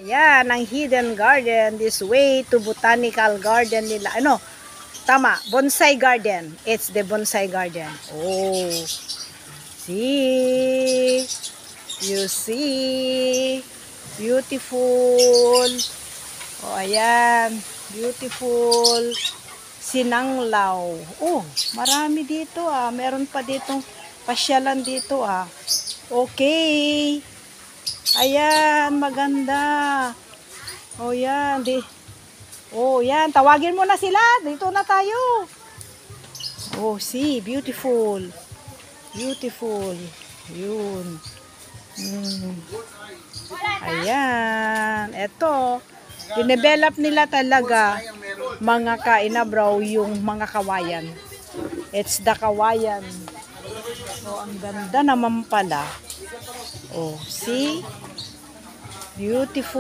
Ayan, ang hidden garden. This way to botanical garden nila. Ano? Tama, bonsai garden. It's the bonsai garden. Oh. See? You see? Beautiful. Oh, ayan. Beautiful. Sinanglaw. Oh, marami dito ah. Meron pa ditong pasyalan dito ah. Okay. Ayan, maganda. Oh, yan. Oh, yan. Tawagin mo na sila. Dito na tayo. Oh, see. Beautiful. Beautiful. Yun. Ayan. Ito. Dinevelop nila talaga mga kainabraw yung mga kawayan. It's the kawayan. So, ang ganda naman pala. Oh, see? Beautiful.